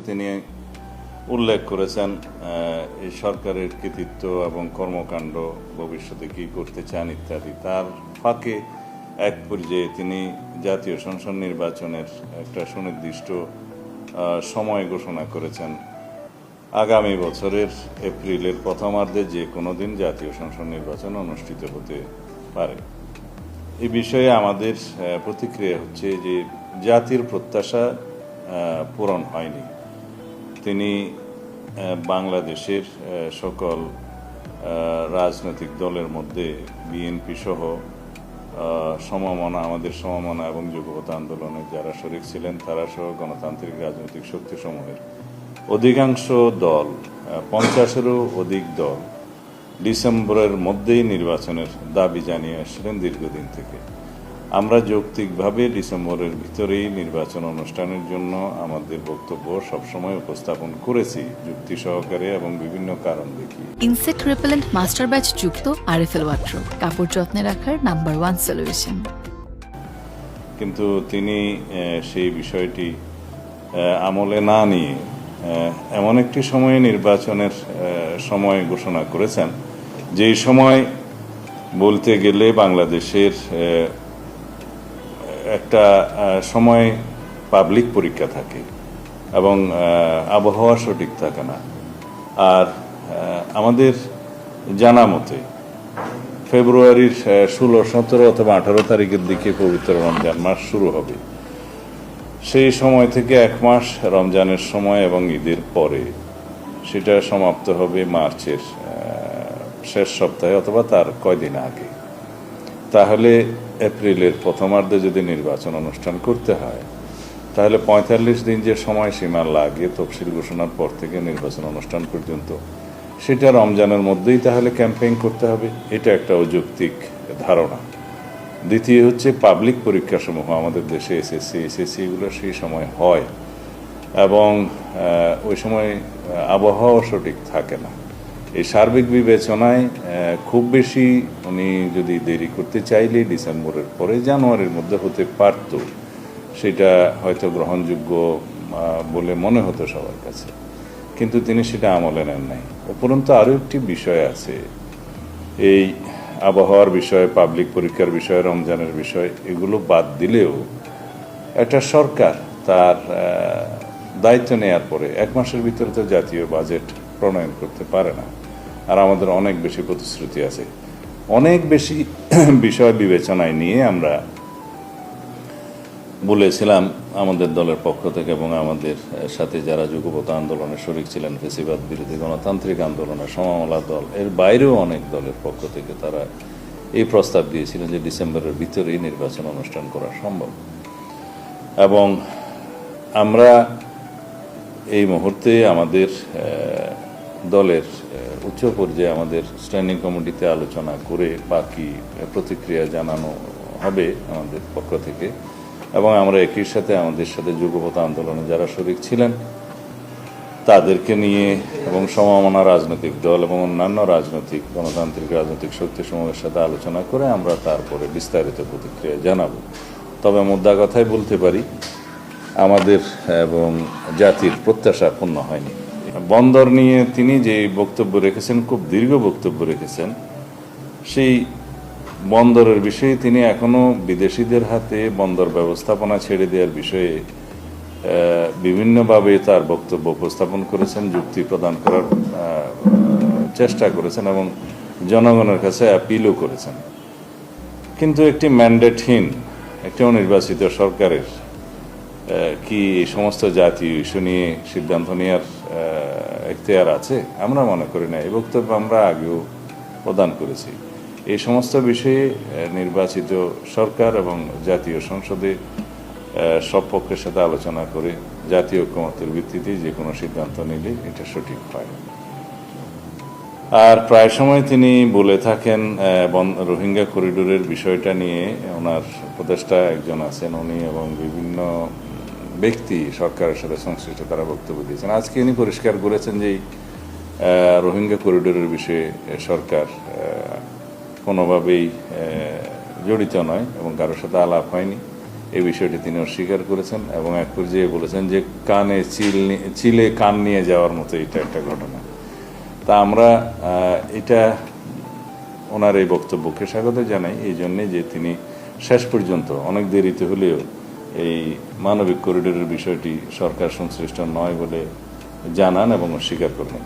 তিনি উল্লেখ করেছেন এই সরকারের কৃতিত্ব এবং কর্মকাণ্ড ভবিষ্যতে কী করতে চান ইত্যাদি। তার ফাঁকে এক পর্যায়ে তিনি জাতীয় সংসদ নির্বাচনের একটা সুনির্দিষ্ট সময় ঘোষণা করেছেন। আগামী বছরের এপ্রিলের প্রথমার্ধে যে কোনো দিন জাতীয় সংসদ নির্বাচন অনুষ্ঠিত হতে পারে। এই বিষয়ে আমাদের প্রতিক্রিয়া হচ্ছে যে জাতির প্রত্যাশা পূরণ হয়নি। তিনি বাংলাদেশের সকল রাজনৈতিক দলের মধ্যে বিএনপি সহ আমাদের সমমনা এবং যুগপৎ আন্দোলনে যারা শরিক ছিলেন তারা সহ গণতান্ত্রিক রাজনৈতিক শক্তিসমূহের অধিকাংশ দল, 50-এরও অধিক দল ডিসেম্বরের মধ্যেই নির্বাচনের দাবি জানিয়ে আসছিলেন দীর্ঘদিন থেকে। আমরা যৌক্তিকভাবে ডিসেম্বরের ভিতরেই নির্বাচন অনুষ্ঠানের জন্য আমাদের বক্তব্য সবসময় উপস্থাপন করেছি, যুক্তি সহকারে এবং বিভিন্ন কারণ দেখিয়ে। ইনসেক্ট রিপেলেন্ট মাস্টার ব্যাচ যুক্ত আরএফএল ওয়াট্রো, কাপড় যত্নে রাখার নাম্বার 1 সলিউশন। কিন্তু তিনি সেই বিষয়টি আমলে না নিয়ে এমন একটি সময়ে নির্বাচনের সময় ঘোষণা করেছেন, যেই সময় বলতে গেলে বাংলাদেশের একটা সময় পাবলিক পরীক্ষা থাকে এবং আবহাওয়া সঠিক থাকে না। আর আমাদের জানা মতে ফেব্রুয়ারির 16, 17 অথবা 18 তারিখের দিকে পবিত্র রমজান মাস শুরু হবে। সেই সময় থেকে 1 মাস রমজানের সময় এবং ঈদের পরে সেটা সমাপ্ত হবে মার্চের শেষ সপ্তাহে অথবা তার কয়দিন আগে। তাহলে এপ্রিলের প্রথমার্ধে যদি নির্বাচন অনুষ্ঠান করতে হয় তাহলে 45 দিন যে সময়সীমা লাগে তফসিল ঘোষণার পর থেকে নির্বাচন অনুষ্ঠান পর্যন্ত, সেটা রমজানের মধ্যেই তাহলে ক্যাম্পেইন করতে হবে। এটা একটা অযৌক্তিক ধারণা। দ্বিতীয় হচ্ছে পাবলিক পরীক্ষাসমূহ আমাদের দেশে এসএসসি এগুলো সেই সময় হয় এবং ওই সময় আবহাওয়া সঠিক থাকে না। এই সার্বিক বিবেচনায় খুব বেশি উনি যদি দেরি করতে চাইলে ডিসেম্বরের পরে জানুয়ারির মধ্যে হতে পারত, সেটা হয়তো গ্রহণযোগ্য বলে মনে হতো সবার কাছে, কিন্তু তিনি সেটা আমলে নেন নাই। উপরন্তু আরও একটি বিষয় আছে, এই আবহাওয়ার বিষয়, পাবলিক পরীক্ষার বিষয়, রমজানের বিষয়, এগুলো বাদ দিলেও একটা সরকার তার দায়িত্ব নেওয়ার পরে 1 মাসের ভিতরে তো জাতীয় বাজেট প্রণয়ন করতে পারে না। আর আমাদের অনেক বেশি প্রতিশ্রুতি আছে। অনেক বেশি বিষয় বিবেচনায় নিয়ে আমরা বলেছিলাম আমাদের দলের পক্ষ থেকে এবং আমাদের সাথে যারা যুগপৎ আন্দোলনে শরিক ছিলেন, ফ্যাসিবাদ বিরোধী গণতান্ত্রিক আন্দোলনে সমমনা দল, এর বাইরেও অনেক দলের পক্ষ থেকে তারা এই প্রস্তাব দিয়েছিলেন যে ডিসেম্বরের ভিতরেই নির্বাচন অনুষ্ঠান করা সম্ভব। এবং আমরা এই মুহূর্তে আমাদের দলের উচ্চ পর্যায়ে আমাদের স্ট্যান্ডিং কমিটিতে আলোচনা করে বাকি প্রতিক্রিয়া জানানো হবে আমাদের পক্ষ থেকে। এবং আমরা একই সাথে আমাদের সাথে যুগপৎ আন্দোলনে যারা শরিক ছিলেন তাদেরকে নিয়ে এবং সমমনা রাজনৈতিক দল এবং অন্যান্য রাজনৈতিক গণতান্ত্রিক রাজনৈতিক শক্তিসমূহের সাথে আলোচনা করে আমরা তারপরে বিস্তারিত প্রতিক্রিয়া জানাবো। তবে মুদ্রা কথাই বলতে পারি, আমাদের এবং জাতির প্রত্যাশা পূর্ণ হয়নি। বন্দর নিয়ে তিনি যে বক্তব্য রেখেছেন, খুব দীর্ঘ বক্তব্য রেখেছেন, সেই বন্দরের বিষয়ে তিনি এখনো বিদেশিদের হাতে বন্দর ব্যবস্থাপনা ছেড়ে দেওয়ার বিষয়ে বিভিন্নভাবে তার বক্তব্য উপস্থাপন করেছেন, যুক্তি প্রদান করার চেষ্টা করেছেন এবং জনগণের কাছে অ্যাপিলও করেছেন। কিন্তু একটি ম্যান্ডেটহীন একটি অনির্বাচিত সরকারের কি এই সমস্ত জাতীয় ইস্যু নিয়ে সিদ্ধান্ত নেওয়ার এখতিয়ার আছে? আমরা মনে করি না। এই বক্তব্য আমরা আগেও প্রদান করেছি। এই সমস্ত বিষয়ে নির্বাচিত সরকার এবং জাতীয় সংসদে সব পক্ষের সাথে আলোচনা করে জাতীয় ঐক্যমত্যের ভিত্তিতে যে কোনো সিদ্ধান্ত নিলে এটা সঠিক হয়। আর প্রায় সময় তিনি বলে থাকেন রোহিঙ্গা করিডোরের বিষয়টা নিয়ে ওনার উপদেষ্টা একজন আছেন, উনি এবং বিভিন্ন ব্যক্তি সরকারের সাথে সংশ্লিষ্ট তারা বক্তব্য দিয়েছেন। আজকে উনি পরিষ্কার করেছেন যে রোহিঙ্গা করিডোরের বিষয়ে সরকার কোনোভাবেই জড়িত নয় এবং কারোর সাথে আলাপ হয়নি। এই বিষয়টি তিনি অস্বীকার করেছেন এবং এক পর্যায়ে বলেছেন যে কানে চিলে কান নিয়ে যাওয়ার মতো এটা একটা ঘটনা। তা আমরা এটা ওনার এই বক্তব্যকে স্বাগত জানাই এই জন্যে যে তিনি শেষ পর্যন্ত অনেক দেরিতে হলেও এই মানবিক করিডোরের বিষয়টি সরকার সংশ্লিষ্ট নয় বলে জানান এবং অস্বীকার করলেন।